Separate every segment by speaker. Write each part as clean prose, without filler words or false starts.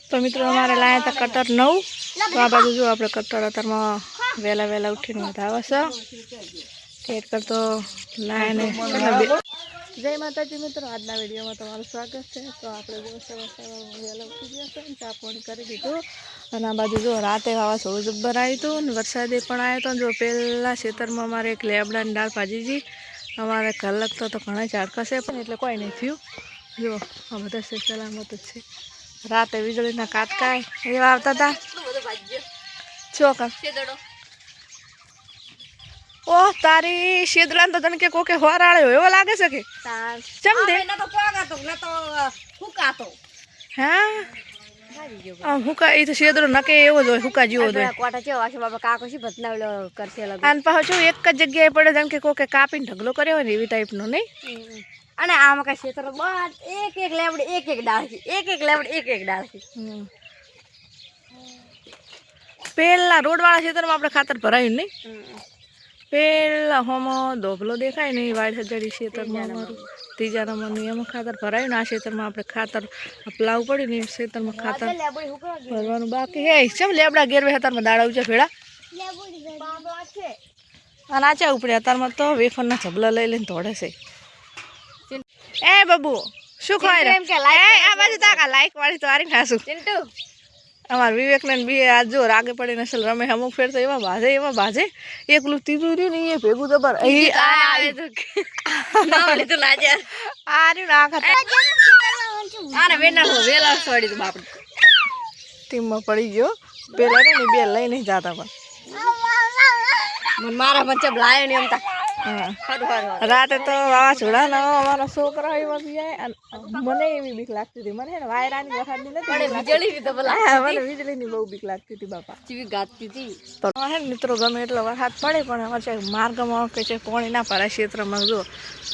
Speaker 1: तो मित्रों अमारे लाया था कटर 9 तो आ बाजू जो अपने कटर अतर में वेला वेला उठी बतावे खेत कर तो लाया ने जय माता जी मित्रों आज विडियो में तमारू स्वागत है। तो आप जो वेला उठी गया था चा पानी कर दीधु और आ बाजू जो राते वावाझोड़ું जब्बर आयु तो वरसादे पण आयो तो जो पहला खेतर में अमारे एक लेबड़ा डाळ भाजी जी अमारे घर लगता तो घणा झाड़का से पण एटले कोई नहीं थयुं जो आ बधा से सलामत छे। राते वीजळीना काटका एवा आवता था चोका ओ तारी शेदड़ा तो तने के कोके होराळ्यो एवो लागे छे के चम दे न तो पोगातो न तो हुकातो हां हुका ई तो शेदड़ो नके एवो जो हुका जीवो दे कोटा छे वासे बाबा काको छी बदनावलो करसे लगे अन पाछो जो एक ज जग्याए पड़े जन के कोके कापीने ढगलो कर्यो ने एवी टाइप नो नहीं अने आम का क्षेत्र बस एक एक लेवड़ी एक एक डाळी एक एक लेवड़ी एक एक डाळी पेला रोड वाला क्षेत्र में आपणे खातर भराયું नहीं पेला होमो धोबलो देखाय नहीं वाड़ सजड़ी क्षेत्र में अमारू तीजा नंबर एम खातर भराયું ने आ क्षेत्र में आपणे खातर अपलाव पड़ी ने क्षेत्र में खातर भरवानुं बाकी है चम लेबड़ा घेर वे हतार में दाड़ा उचा भेड़ा अने आचा उपड़े हतार में तो वेफरना झबला लई लईने तोड़े छे। ए बाबू शू खाय रे ए आ बाजू ताका लाइक वाली तो आरी खासू चिंटू अमार विवेक ने बी आज जो रागे पड़ी नसल रमे अमुक फेर तो एवा भाजे एकलू तीजू रही नहीं ये भेगू जबर ई आ तो नाम ले तो लाजा आरी ना खाता आने वेना हो वेला छोड़ी तो बाप टीम में पड़ी गयो पेला ने बे लई नहीं जाता पर मन मारा बच्चा लायो नहीं हमता राते तो वावाझोड़ा ना अमारा छोकरा एवा बी आए मने एवी बीक लागती थी मने वायरानी वखानी नथी वीजળી ની તો બલા મને વીજળીની બહુ બીક લાગતી હતી બાપા ચીવી ગાતી હતી તો હે મિત્રો ગમે એટલો વરસાદ પડે પણ અમારે માર્ગમાં કે છે પાણી ના ભરાય ક્ષેત્રમાં જો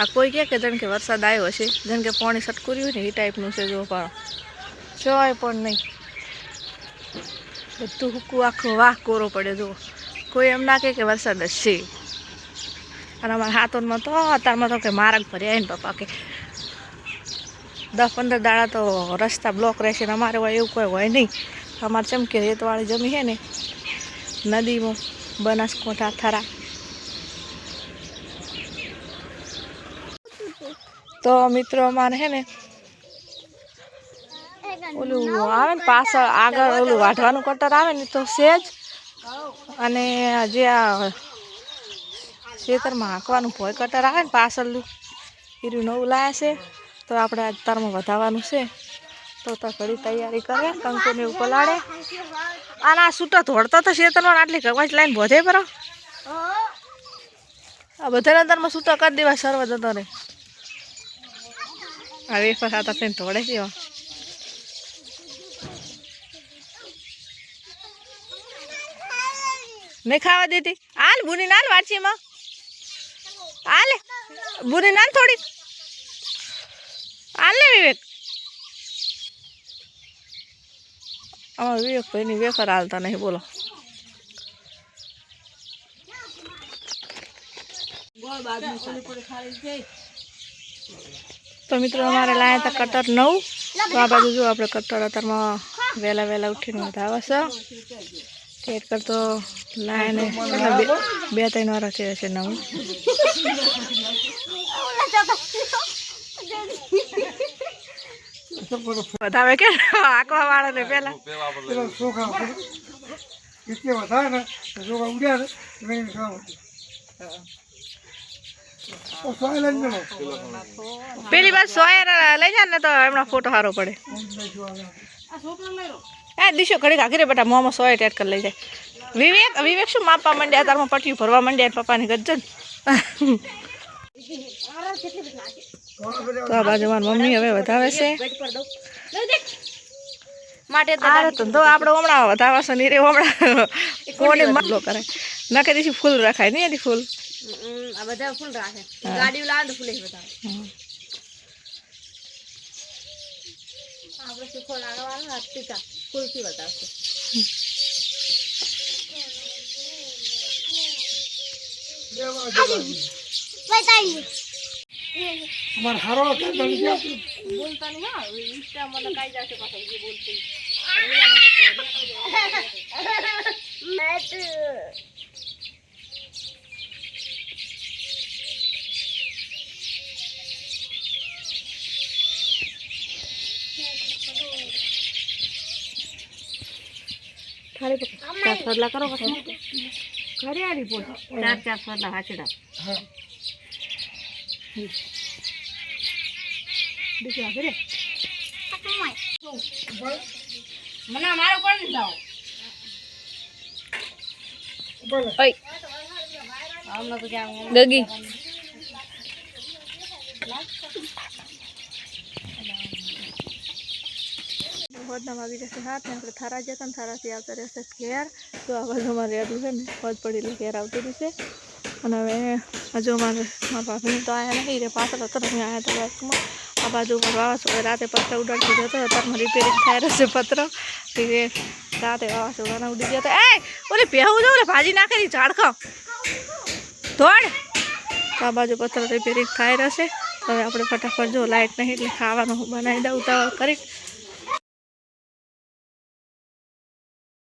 Speaker 1: આ કોઈ કે જણ કે વરસાદ આવ્યો હશે જણ કે પાણી સટકુર્યું ને એ ટાઈપનું છે જો પણ જોય પણ નહીં બધું હુકું આખું વાહ કોરો પડે જો કોઈ એમ ના કે વરસાદ હશે અને અમારા હાથોમાં તો અત્યારમાં તો કે માર્ગ ભર્યા ને પપ્પા કે 10-15 દાડા તો રસ્તા બ્લોક રહેશે ને અમારે હોય એવું કોઈ હોય નહીં અમારે ચમકે રેતવાળી જમી છે ને નદીમાં બનાસકાંઠા થરા તો મિત્રો અમારે છે ને ઓલું આવે ને પાછળ આગળ ઓલું વાઢવાનું કટર આવે ને તો સેજ અને જે આ ખેતરમાં હાંકવાનું ભોય કટર આવે ને પાછળનું એરું નવું લાયા છે તો આપણે આજ તારમાં વધારવાનું છે તો ઘડી તૈયારી કરે કંકુને એવું પલાળે અને આ છૂટો ધોળતો તો ખેતરમાં આટલી કવાચ લાઈને ભોધે પર આ બધાને અંદરમાં છૂટો કરી દેવા સર્વ જતો રહે આ વેફર ખાતા થઈને ધોળે છે નહીં ખાવા દેતી હાલ ભૂની નાલ વાંચીમાં હાલે ભૂની નાલ થોડી હાલ ને વિવેક અમારા વિવેક ભાઈની વેફર હાલતા નહીં બોલો તો મિત્રો અમારે લાયા હતા કટર 9 તો આ બાજુ જો આપણે કટર અત્યારમાં વહેલા વહેલા ઉઠીને વધાવે છે ખેત કરતો લાયા ને 2-3 વાર છે 9 बतावे के आकवा वाला ने पहला सोखा इसके बता ना सोखा उड़िया नहीं सोखा ओ सोया ले लो पहली बार सोया ले जा ने तो हमना फोटो हारो पड़े आ सोखा ले लो ए दिशो खड़ी घाघरे बेटा मोमा सोया टेट कर ले जाए विवेक विवेक शू मापा मंड्या तार में पट्टी भरवा मंड्या पप्पा ने गज्जन तो आ बाजू मार मम्मी हवे વધાવે છે માટે ધંધો આપણો હમણાં વધાવા છે ની રે હમણાં કોને મતલો કરે નકે દીસી ફૂલ રખાય નહીં એની ફૂલ આ બધા ફૂલ રાખે ગાડી લાવે તો ફૂલે બતાવે આપણે સુખો લાગવાનો હત્તીકા ફૂલથી બતાવશે બતાવી
Speaker 2: અમાર હારો
Speaker 1: બોલતા નહીં હા ઇન્સ્ટા મને કાઈ જશે પાછો જે બોલતી ખાલી ચાર ફરલા કરો ઘરે આ રિપોર્ટ ચાર ફરલા હાચડા
Speaker 2: હા
Speaker 1: દીકરા ઘરે મને મારો કોણ જાવ
Speaker 2: બોલો
Speaker 1: ઓય આમનો તો ક્યાં ગગી વધના વાગી જશે હાથ ને આપણે થારા જતા ને થારાથી આવતા રહેશે ઘેર તો આ બાજુ અમારે એટલું છે ને પદ પડેલું ઘેર આવતું રહેશે અને હવે હજુ મારા ભાભીને તો આવ્યા નહીં રે પાછળ હતો ને આવ્યા હતા બાઇકમાં આ બાજુ ઉપર વાવાઝોડે રાતે પત્ર ઉડાડતી જતો અત્યારમાં રિપેરિંગ થાય રહેશે પત્ર એ રાતે વાવાઝોડાના ઉડી ગયા હતા એ ઓલી પહેવું જવું ને ભાજી નાખેલી ઝાડખો ધોડ આ બાજુ પત્ર રિપેરિંગ થાય રહેશે હવે આપણે ફટાફટ જો લાઇટ નહીં એટલે ખાવાનું બનાવી દઉં ઉતાવળ કરી